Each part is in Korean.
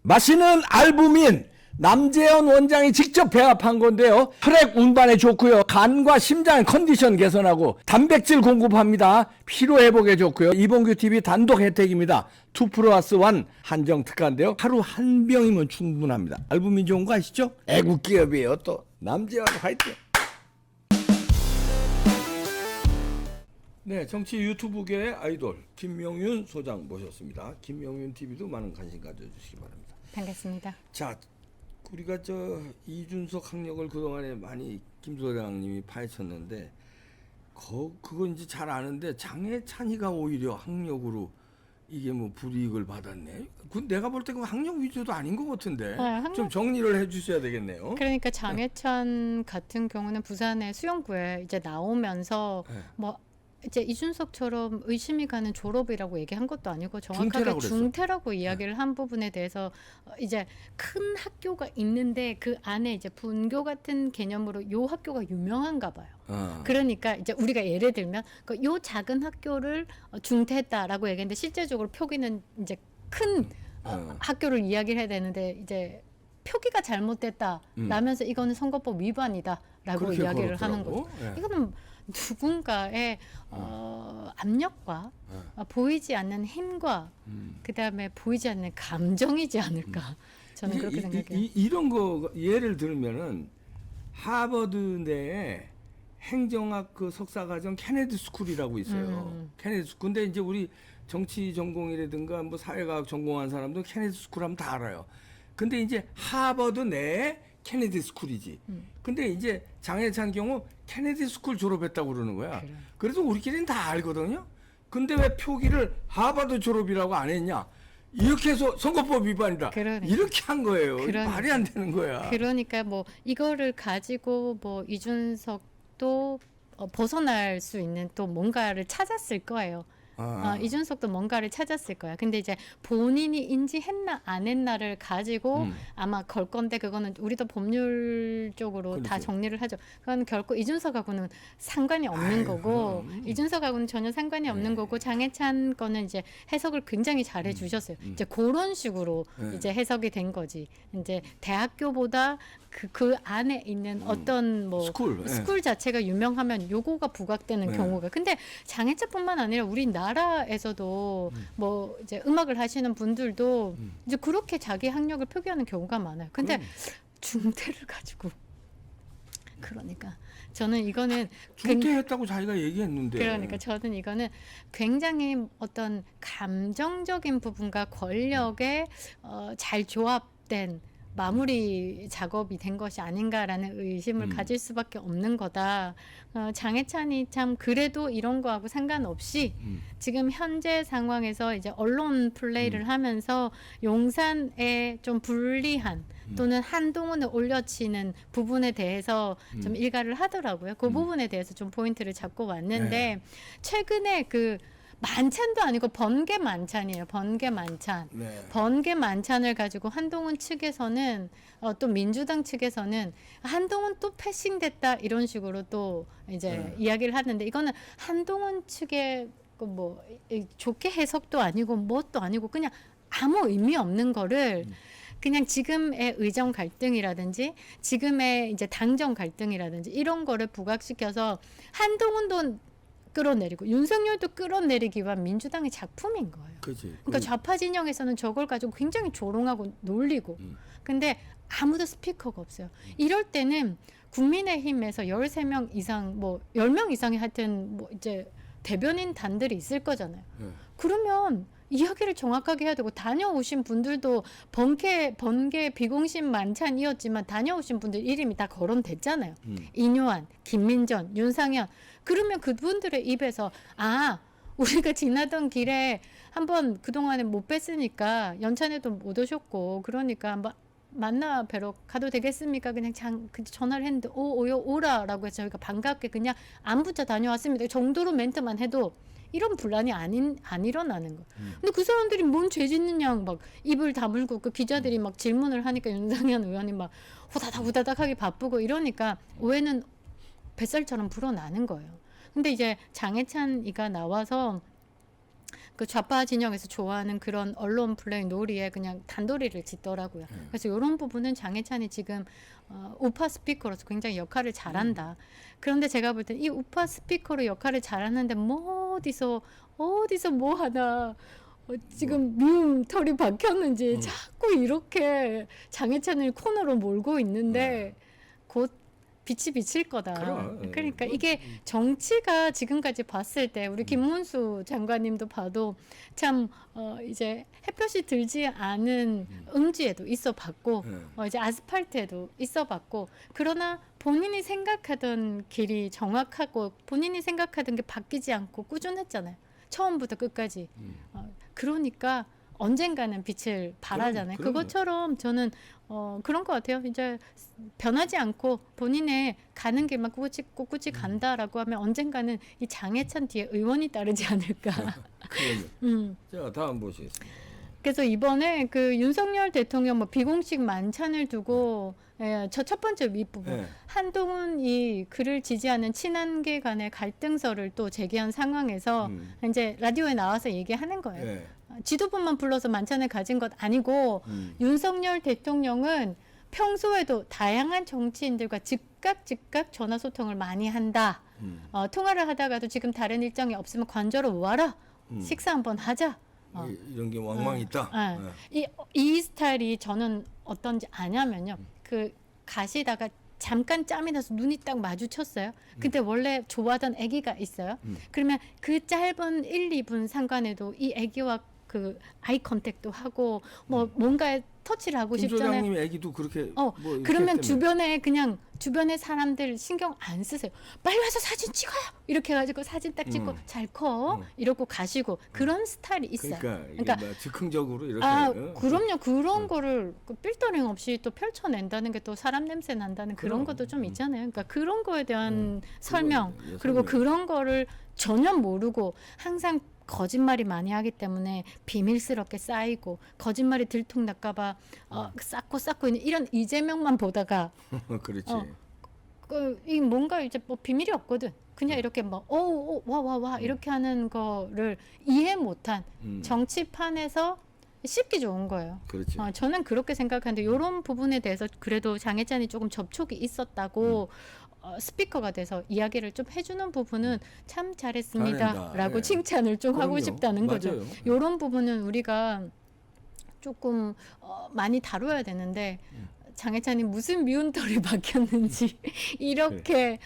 마시는 알부민 남재현 원장이 직접 배합한 건데요. 혈액 운반에 좋고요. 간과 심장 컨디션 개선하고 단백질 공급합니다. 피로 회복에 좋고요. 이봉규 TV 단독 혜택입니다. 2+1 한정 특가인데요. 하루 한 병이면 충분합니다. 알부민 좋은 거 아시죠? 애국 기업이에요. 또 남재현 화이팅. 네, 정치 유튜브계의 아이돌 김명윤 소장 모셨습니다. 김명윤 TV도 많은 관심 가져주시기 바랍니다. 반갑습니다. 자, 우리가 이준석 학력을 그동안에 많이 김 소장님이 파헤쳤는데 그건 이제 잘 아는데 장해찬이가 오히려 학력으로 이게 뭐 불이익을 받았네. 그건 내가 볼 때 그 학력 위주도 아닌 것 같은데 좀 정리를 해주셔야 되겠네요. 그러니까 장해찬 같은 경우는 부산의 수영구에 이제 나오면서 뭐 이제 이준석처럼 의심이 가는 졸업이라고 얘기한 것도 아니고 정확하게 중퇴라고 이야기를 한 부분에 대해서 이제 큰 학교가 있는데 그 안에 이제 분교 같은 개념으로 요 학교가 유명한가 봐요. 그러니까 이제 우리가 예를 들면 요 작은 학교를 중퇴했다라고 얘기했는데 실제적으로 표기는 이제 큰 학교를 이야기를 해야 되는데 이제 표기가 잘못됐다 라면서 이거는 선거법 위반이다라고 이야기를 하는 거죠. 네. 이거는 누군가의 압력과 보이지 않는 힘과 그다음에 보이지 않는 감정이지 않을까 저는 그렇게 생각해요. 이런 거 예를 들면은 하버드 내에 행정학 그 석사과정 케네디 스쿨이라고 있어요. 케네디 스쿨. 근데 이제 우리 정치 전공이라든가 뭐 사회과학 전공한 사람도 케네디 스쿨 하면 다 알아요. 근데 이제 하버드 내에 케네디 스쿨이지. 근데 이제 장해찬 경우 케네디 스쿨 졸업했다고 그러는 거야. 그래. 그래서 우리끼리는 다 알거든요. 근데 왜 표기를 하버드 졸업이라고 안 했냐? 이렇게 해서 선거법 위반이다. 그러니까. 이렇게 한 거예요. 그러니까. 말이 안 되는 거야. 그러니까 뭐 이거를 가지고 뭐 이준석도 벗어날 수 있는 또 뭔가를 찾았을 거예요. 이준석도 뭔가를 찾았을 거야. 근데 이제 본인이 인지했나 안 했나를 가지고 아마 걸 건데 그거는 우리도 법률적으로 그렇죠. 다 정리를 하죠. 그건 결코 이준석하고는 상관이 없는 거고 이준석하고는 전혀 상관이 없는 거고 장해찬 거는 이제 해석을 굉장히 잘해 주셨어요. 이제 그런 식으로 이제 해석이 된 거지. 이제 대학교보다 그 안에 있는 어떤 뭐 스쿨 자체가 유명하면 요거가 부각되는 경우가. 근데 장해찬뿐만 아니라 우리나라에서도 뭐 이제 음악을 하시는 분들도 이제 그렇게 자기 학력을 표기하는 경우가 많아요. 근데 중퇴를 가지고 그러니까 저는 이거는 중퇴했다고 자기가 얘기했는데. 그러니까 저는 이거는 굉장히 어떤 감정적인 부분과 권력의 잘 조합된 마무리 작업이 된 것이 아닌가라는 의심을 가질 수밖에 없는 거다. 장해찬이 참 그래도 이런 거하고 상관없이 지금 현재 상황에서 이제 언론 플레이를 하면서 용산에 좀 불리한 또는 한동훈을 올려치는 부분에 대해서 좀 일가를 하더라고요. 그 부분에 대해서 좀 포인트를 잡고 왔는데 최근에 그 만찬도 아니고 번개 만찬이에요. 번개 만찬. 번개 만찬을 가지고 한동훈 측에서는 또 민주당 측에서는 한동훈 또 패싱됐다 이런 식으로 또 이제 이야기를 하는데 이거는 한동훈 측의 뭐 좋게 해석도 아니고 뭣도 아니고 그냥 아무 의미 없는 거를 그냥 지금의 의정 갈등이라든지 지금의 이제 당정 갈등이라든지 이런 거를 부각시켜서 한동훈도 끌어내리고 윤석열도 끌어내리기 위한 민주당의 작품인 거예요. 그러니까 좌파 진영에서는 저걸 가지고 굉장히 조롱하고 놀리고 근데 아무도 스피커가 없어요. 이럴 때는 국민의힘에서 13명 이상 뭐 10명 이상이 하여튼 뭐 이제 대변인 단들이 있을 거잖아요. 그러면 이야기를 정확하게 해야 되고 다녀오신 분들도 번개 비공식 만찬이었지만 다녀오신 분들 이름이 다 거론됐잖아요. 인요한, 김민전, 윤상현. 그러면 그분들의 입에서 우리가 지나던 길에 한번 그동안에 못 뵀으니까 연찬에도 못 오셨고 그러니까 한번 만나 뵈러 가도 되겠습니까? 그냥 전화를 했는데 오라라고 해서 저희가 반갑게 그냥 안부차 다녀왔습니다. 정도로 멘트만 해도 이런 분란이 안 일어나는 거. 근데 그 사람들이 뭔 죄 짓는 양 막 입을 다물고 그 기자들이 막 질문을 하니까 윤상현 의원이 막 후다닥 하기 바쁘고 이러니까 오해는 뱃살처럼 불어나는 거예요. 근데 이제 장해찬이가 나와서 그 좌파 진영에서 좋아하는 그런 언론 플레이 놀이에 그냥 단도리를 짓더라고요. 그래서 이런 부분은 장해찬이 지금 우파 스피커로서 굉장히 역할을 잘한다. 그런데 제가 볼 때 이 우파 스피커로 역할을 잘하는데 뭐 어디서 뭐 하나 지금 미움 털이 박혔는지 자꾸 이렇게 장해찬을 코너로 몰고 있는데 곧 빛이 비칠 거다. 그럼. 그러니까 이게 정치가 지금까지 봤을 때 우리 김문수 장관님도 봐도 참 이제 햇볕이 들지 않은 음지에도 있어 봤고 이제 아스팔트에도 있어 봤고 그러나 본인이 생각하던 길이 정확하고 본인이 생각하던 게 바뀌지 않고 꾸준했잖아요. 처음부터 끝까지. 그러니까 언젠가는 빛을 발하잖아요. 그럼요. 그것처럼 저는 그런 것 같아요. 이제 변하지 않고 본인의 가는 길만 꿋꿋이 간다라고 하면 언젠가는 이 장해찬 뒤에 의원이 따르지 않을까. 그러면. 자, 다음 보시겠습니다. 그래서 이번에 그 윤석열 대통령 뭐 비공식 만찬을 두고 첫 번째 윗부분 네. 한동훈이 그를 지지하는 친한계 간의 갈등설을 또 제기한 상황에서 이제 라디오에 나와서 얘기하는 거예요. 네. 지도부만 불러서 만찬을 가진 것 아니고 윤석열 대통령은 평소에도 다양한 정치인들과 즉각 전화 소통을 많이 한다. 통화를 하다가도 지금 다른 일정이 없으면 관저로 와라. 식사 한번 하자. 이런 게 왕왕 있다. 이 스타일이 저는 어떤지 아냐면요. 그 가시다가 잠깐 짬이 나서 눈이 딱 마주쳤어요. 근데 원래 좋아하던 아기가 있어요. 그러면 그 짧은 1, 2분 상관에도 이 아기와 그 아이 컨택도 하고 뭐 뭔가에 터치를 하고 김 싶잖아요. 소장님 애기도 그렇게 뭐 이렇게 그러면 했다며. 주변에 사람들 신경 안 쓰세요. 빨리 와서 사진 찍어요. 이렇게 해가지고 사진 딱 찍고 잘 커. 이러고 가시고 그런 스타일이 있어요. 그러니까 뭐 즉흥적으로 이렇게. 그럼요. 그런 거를 그 필터링 없이 또 펼쳐낸다는 게 또 사람 냄새 난다는 그런 것도 좀 있잖아요. 그러니까 그런 거에 대한 설명 그리고 그런 거를 전혀 모르고 항상 거짓말이 많이 하기 때문에 비밀스럽게 쌓이고 거짓말이 들통날까봐 쌓고 있는 이런 이재명만 보다가 그렇지. 이 뭔가 이제 뭐 비밀이 없거든. 그냥 이렇게 막 와 이렇게 하는 거를 이해 못한 정치판에서 씹기 좋은 거예요. 그렇지. 저는 그렇게 생각하는데 이런 부분에 대해서 그래도 장해찬이 조금 접촉이 있었다고 스피커가 돼서 이야기를 좀 해주는 부분은 참 잘했습니다라고 잘한다. 칭찬을 좀 하고 그럼요. 싶다는 거죠. 맞아요. 이런 부분은 우리가 조금 많이 다뤄야 되는데 장해찬이 무슨 미운 털이 박혔는지 이렇게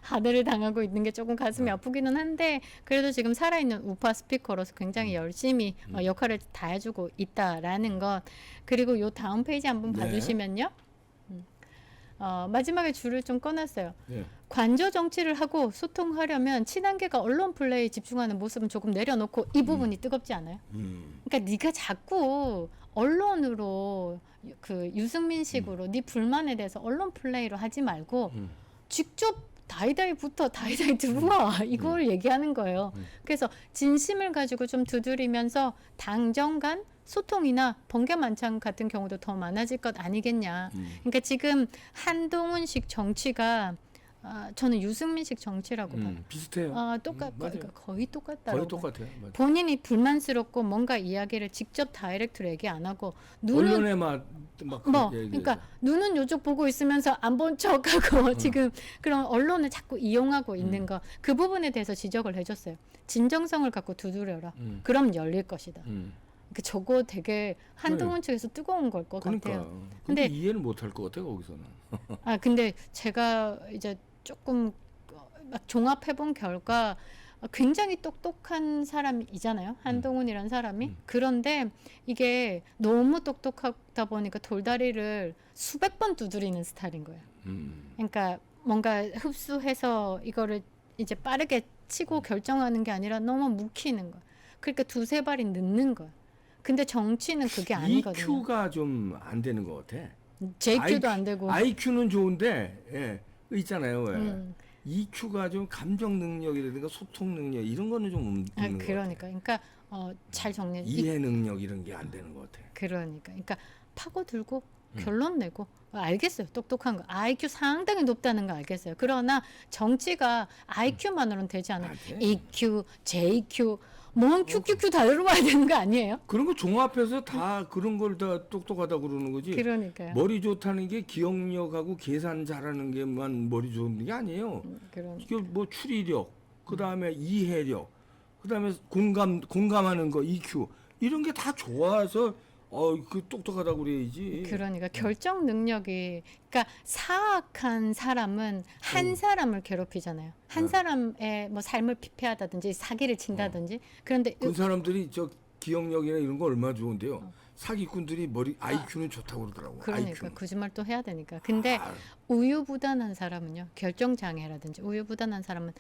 하대를 당하고 있는 게 조금 가슴이 아프기는 한데 그래도 지금 살아있는 우파 스피커로서 굉장히 열심히 역할을 다해주고 있다라는 것 그리고 요 다음 페이지 한번 봐주시면요. 마지막에 줄을 좀 꺼놨어요. 네. 관저 정치를 하고 소통하려면 친한계가 언론 플레이에 집중하는 모습은 조금 내려놓고 이 부분이 뜨겁지 않아요? 그러니까 네가 자꾸 언론으로 그 유승민식으로 네 불만에 대해서 언론 플레이로 하지 말고 직접 다이다이 들어와 이걸 얘기하는 거예요. 그래서 진심을 가지고 좀 두드리면서 당정 간 소통이나 번개 만찬 같은 경우도 더 많아질 것 아니겠냐. 그러니까 지금 한동훈식 정치가 저는 유승민식 정치라고 봐요. 비슷해요. 그러니까 거의 똑같다고. 거의 똑같아요. 맞아요. 본인이 불만스럽고 뭔가 이야기를 직접 다이렉트로 얘기 안 하고 언론에 막 그러니까 눈은 요쪽 보고 있으면서 안 본 척하고 지금 그런 언론을 자꾸 이용하고 있는 거 그 부분에 대해서 지적을 해줬어요. 진정성을 갖고 두드려라. 그럼 열릴 것이다. 저거 되게 한동훈 측에서 뜨거운 걸 것 같아요. 근데 이해를 못할 것 같아 거기서는. 근데 제가 이제 조금 막 종합해본 결과 굉장히 똑똑한 사람이잖아요. 한동훈이라는 사람이. 그런데 이게 너무 똑똑하다 보니까 돌다리를 수백 번 두드리는 스타일인 거예요. 그러니까 뭔가 흡수해서 이거를 이제 빠르게 치고 결정하는 게 아니라 너무 묵히는 거야. 그러니까 두세 발이 늦는 거야. 근데 정치는 그게 아니거든요. EQ가 좀 안 되는 것 같아. JQ도 안 되고. IQ는 좋은데 있잖아요. EQ가 좀 감정 능력이라든가 소통 능력 이런 거는 좀 없는 것 그러니까 잘 정리. 이해 능력 이런 게 안 되는 것 같아. 그러니까 파고들고 결론 내고 알겠어요. 똑똑한 거. IQ 상당히 높다는 거 알겠어요. 그러나 정치가 IQ만으로는 되지 않아요. EQ, JQ 뭔 큐큐큐 다 들어와야 되는 거 아니에요? 그런 거 종합해서 다 그런 걸 다 똑똑하다 그러는 거지. 그러니까요. 머리 좋다는 게 기억력하고 계산 잘하는 게만 머리 좋은 게 아니에요. 그런 이게 뭐 추리력, 그 다음에 이해력, 그 다음에 공감하는 거 EQ 이런 게 다 좋아서 그 똑똑하다고 그래야지. 그러니까 결정 능력이 그러니까 사악한 사람은 한 사람을 괴롭히잖아요. 한 네. 사람의 뭐 삶을 피폐하다든지 사기를 친다든지. 그런데 그 사람들이 저 기억력이나 이런 거 얼마나 좋은데요. 사기꾼들이 머리 IQ는 좋다고 그러더라고. 그러니까 IQ. 거짓말 또 해야 되니까. 근데 아, 우유부단한 사람은요. 결정 장애라든지 우유부단한 사람은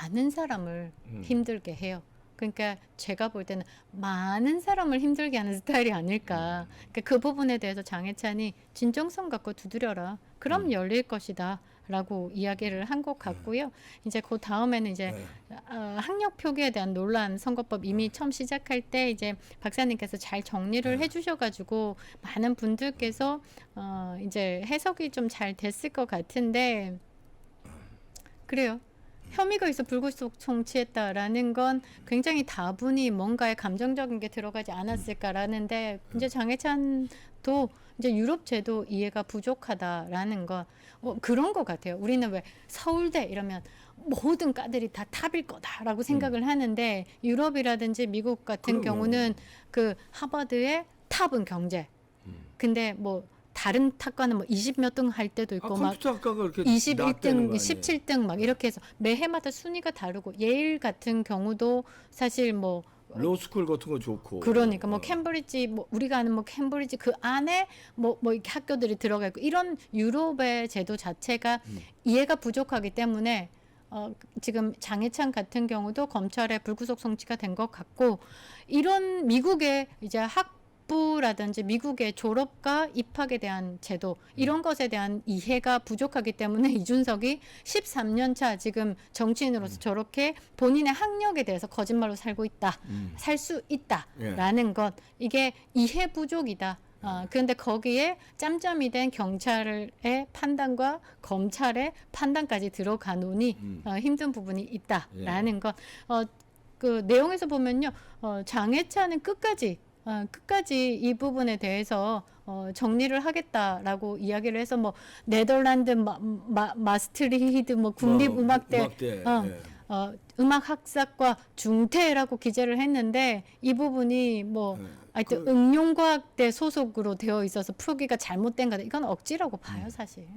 많은 사람을 힘들게 해요. 그러니까 제가 볼 때는 많은 사람을 힘들게 하는 스타일이 아닐까. 그러니까 그 부분에 대해서 장혜찬이 진정성 갖고 두드려라. 그럼 열릴 것이다. 라고 이야기를 한 것 같고요. 이제 그 다음에는 이제 네. 학력 표기에 대한 논란 선거법 이미 처음 시작할 때 이제 박사님께서 잘 정리를 해주셔가지고 많은 분들께서 이제 해석이 좀 잘 됐을 것 같은데 그래요. 혐의가 있어 불구속 청취했다라는 건 굉장히 다분히 뭔가의 감정적인 게 들어가지 않았을까라는데 이제 장혜찬도 이제 유럽 제도 이해가 부족하다라는 건 그런 것 같아요. 우리는 왜 서울대 이러면 모든 과들이 다 탑일 거다라고 생각을 하는데 유럽이라든지 미국 같은 그럼요. 경우는 그 하버드의 탑은 경제. 근데 뭐 다른 탑과는 뭐 20몇 등 할 때도 있고 막 컴퓨터 학과가 이렇게 21등, 17등 막 이렇게 해서 매해마다 순위가 다르고 예일 같은 경우도 사실 뭐 로스쿨 같은 거 좋고. 그러니까 뭐 캠브리지 뭐 우리가 아는 뭐 캠브리지 그 안에 뭐 이렇게 학교들이 들어가 있고 이런 유럽의 제도 자체가 이해가 부족하기 때문에 지금 장혜찬 같은 경우도 검찰에 불구속 송치가 된 것 같고 이런 미국의 이제 학부라든지 미국의 졸업과 입학에 대한 제도 이런 것에 대한 이해가 부족하기 때문에 이준석이 13년 차 지금 정치인으로서 저렇게 본인의 학력에 대해서 거짓말로 살고 있다. 살 수 있다라는 것 이게 이해 부족이다. 그런데 거기에 짬짬이 된 경찰의 판단과 검찰의 판단까지 들어가노니 힘든 부분이 있다라는 것. 그 내용에서 보면요, 장혜찬은 끝까지 이 부분에 대해서 정리를 하겠다라고 이야기를 해서 뭐 네덜란드 마스트리히드 뭐 국립음악대 예. 음악학사과 중퇴라고 기재를 했는데 이 부분이 뭐 하여튼 응용과학대 소속으로 되어 있어서 표기가 잘못된 거다. 이건 억지라고 봐요, 사실.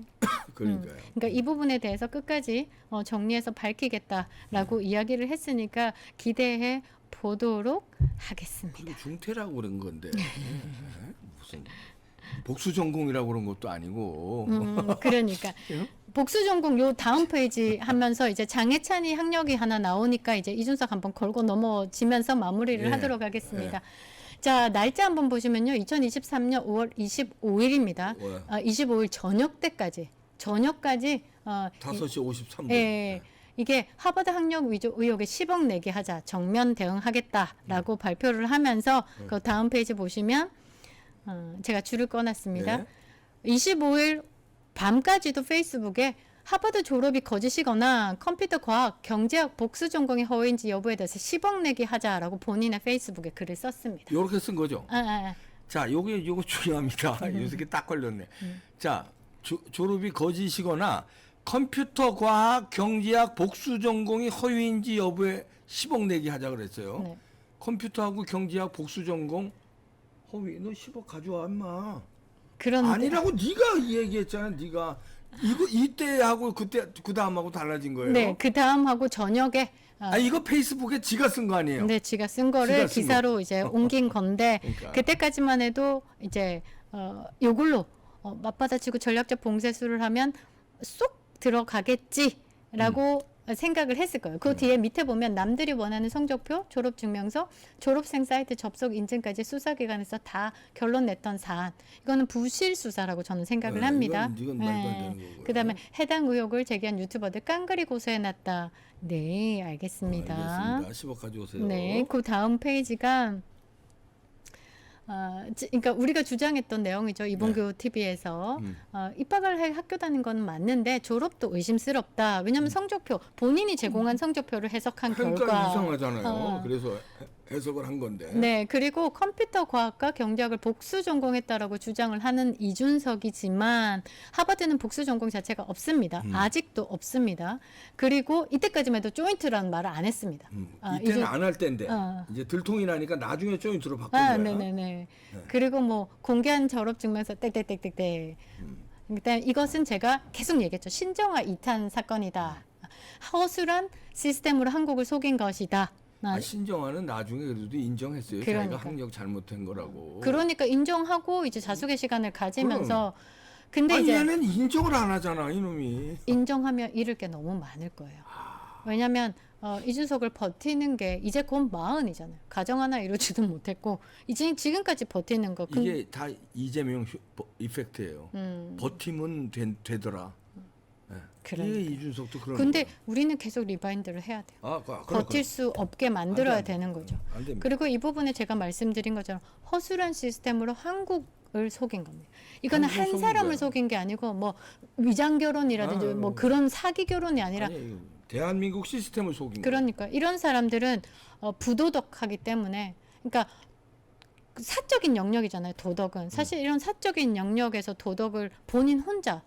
그러니까요. 그러니까 이 부분에 대해서 끝까지 정리해서 밝히겠다라고 이야기를 했으니까 기대해 보도록 하겠습니다. 그리고 중퇴라고 그런 건데 무슨 복수 전공이라고 그런 것도 아니고. 그러니까 복수 전공 요 다음 페이지 하면서 이제 장혜찬이 학력이 하나 나오니까 이제 이준석 한번 걸고 넘어지면서 마무리를 예. 하도록 하겠습니다. 자, 날짜 한번 보시면요. 2023년 5월 25일입니다. 25일 저녁까지 5시 53분. 예. 이게 하버드 학력 위조 의혹에 10억 내게 하자 정면 대응하겠다라고 발표를 하면서 그 다음 페이지 보시면 제가 줄을 꺼놨습니다. 25일 밤까지도 페이스북에 하버드 졸업이 거짓이거나 컴퓨터 과학, 경제학 복수 전공이 허위인지 여부에 대해서 10억 내기 하자라고 본인의 페이스북에 글을 썼습니다. 이렇게 쓴 거죠. 자, 요거 중요합니다. 요새 딱 걸렸네. 자, 졸업이 거짓이거나 컴퓨터 과학, 경제학 복수 전공이 허위인지 여부에 10억 내기 하자 그랬어요. 네. 컴퓨터하고 경제학 복수 전공 허위. 너 10억 가져와 임마. 그런데 아니라고 네가 이 얘기했잖아. 네가 이거 이때 하고 그때 그 다음하고 달라진 거예요. 네, 그 다음하고 저녁에 이거 페이스북에 지가 쓴 거 아니에요? 네, 지가 쓴 거를 지가 쓴 기사로 이제 옮긴 건데 그러니까. 그때까지만 해도 이제 요걸로 맞받아치고 전략적 봉쇄수를 하면 쏙 들어가겠지라고 생각을 했을 거예요. 그 뒤에 밑에 보면 남들이 원하는 성적표, 졸업증명서, 졸업생 사이트 접속 인증까지 수사기관에서 다 결론 냈던 사안. 이거는 부실 수사라고 저는 생각을 합니다. 이건 말도 안 되는 거고요. 그다음에 해당 의혹을 제기한 유튜버들 깡그리 고소해놨다. 네, 알겠습니다. 알겠습니다. 10억 가져오세요. 네, 그 다음 페이지가 그러니까 우리가 주장했던 내용이죠. 이봉규 TV에서 입학을 해 학교 다닌 건 맞는데 졸업도 의심스럽다. 왜냐하면 성적표 본인이 제공한 성적표를 해석한 그러니까 결과 이상하잖아요. 그래서 해석을 한 건데. 네, 그리고 컴퓨터 과학과 경제학을 복수 전공했다라고 주장을 하는 이준석이지만 하버드는 복수 전공 자체가 없습니다. 아직도 없습니다. 그리고 이때까지만 해도 조인트라는 말을 안 했습니다. 이때는 안 할 때인데 이제 들통이 나니까 나중에 조인트로 바꾼 거야. 네네네. 그리고 뭐 공개한 졸업증명서 땡땡땡땡땡. 일단 이것은 제가 계속 얘기했죠. 신정아 2탄 사건이다. 허술한 시스템으로 한국을 속인 것이다. 신정아는 나중에 그래도 인정했어요. 그러니까. 자기가 학력 잘못한 거라고. 그러니까 인정하고 이제 자숙의 시간을 가지면서 근데 아니 이제 얘는 인정을 안 하잖아 이놈이. 인정하면 잃을 게 너무 많을 거예요. 왜냐하면 이준석을 버티는 게 이제 곧 40이잖아요. 가정 하나 이루지도 못했고 이제 지금까지 버티는 거. 이게 다 이재명 이펙트예요. 버티면 되더라. 그러니까. 이준석도 그런. 근데 우리는 계속 리바인드를 해야 돼요. 버틸 수 없게 만들어야 안 돼. 되는 거죠. 안 됩니다. 그리고 이 부분에 제가 말씀드린 것처럼 허술한 시스템으로 한국을 속인 겁니다. 이거는 한국을 한 속인 사람을 거야. 속인 게 아니고 뭐 위장 결혼이라든지 뭐 그런 사기 결혼이 아니라 아니, 대한민국 시스템을 속인 거야. 그러니까 이런 사람들은 부도덕하기 때문에 그러니까 사적인 영역이잖아요. 도덕은 사실 이런 사적인 영역에서 도덕을 본인 혼자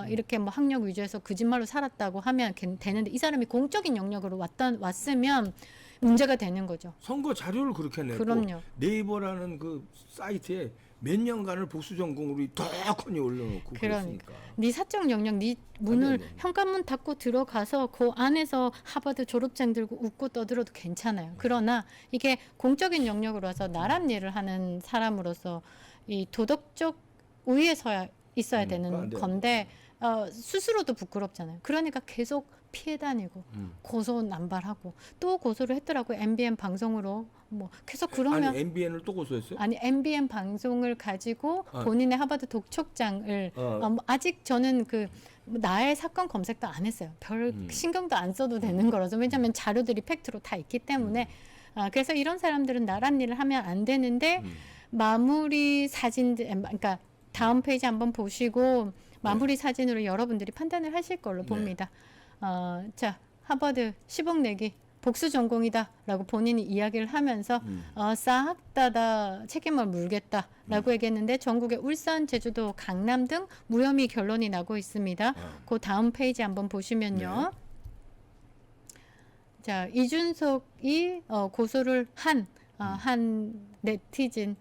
이렇게 뭐 학력 위주에서 거짓말로 살았다고 하면 되는데 이 사람이 공적인 영역으로 왔으면 문제가 되는 거죠. 선거 자료를 그렇게 냈고 그럼요. 네이버라는 그 사이트에 몇 년간을 복수 전공으로 덕하니 올려놓고 그랬으니까. 네 사적 영역, 네 문을 안 돼. 현관문 닫고 들어가서 그 안에서 하버드 졸업생 들고 웃고 떠들어도 괜찮아요. 그러나 이게 공적인 영역으로 와서 나란 일을 하는 사람으로서 이 도덕적 우위에 있어야 그거 안 되는 돼요. 건데 스스로도 부끄럽잖아요. 그러니까 계속 피해 다니고 고소 남발하고 또 고소를 했더라고요. MBN 방송으로 뭐 계속 그러면 아니 MBN을 또 고소했어요? 아니 MBN 방송을 가지고 본인의 하버드 독촉장을 뭐 아직 저는 그 나의 사건 검색도 안 했어요. 별 신경도 안 써도 되는 거라서 왜냐하면 자료들이 팩트로 다 있기 때문에 그래서 이런 사람들은 나란 일을 하면 안 되는데 마무리 사진들 그러니까 다음 페이지 한번 보시고 마무리 사진으로 여러분들이 판단을 하실 걸로 봅니다. 자 하버드 10억 내기 복수 전공이다라고 본인이 이야기를 하면서 싹 다 책임을 물겠다라고 얘기했는데 전국의 울산, 제주도, 강남 등 무혐의 결론이 나고 있습니다. 그 다음 페이지 한번 보시면요. 자 이준석이 고소를 한 네티즌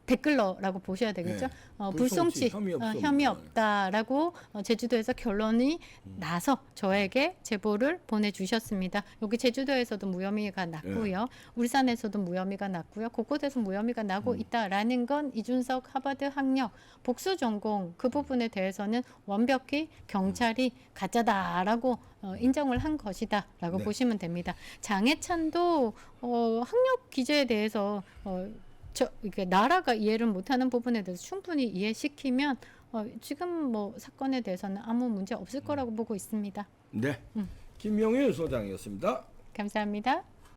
댓글러라고 보셔야 되겠죠. 불송치 혐의 없다라고 제주도에서 결론이 나서 저에게 제보를 보내주셨습니다. 여기 제주도에서도 무혐의가 났고요. 울산에서도 무혐의가 났고요. 곳곳에서 무혐의가 나고 있다라는 건 이준석 하버드 학력 복수 전공 그 부분에 대해서는 완벽히 경찰이 가짜다라고 인정을 한 것이다라고 보시면 됩니다. 장해찬도 학력 기재에 대해서 이게 나라가 이해를 못하는 부분에 대해서 충분히 이해시키면 지금 뭐 사건에 대해서는 아무 문제 없을 거라고 보고 있습니다. 네, 김명일 소장이었습니다. 감사합니다.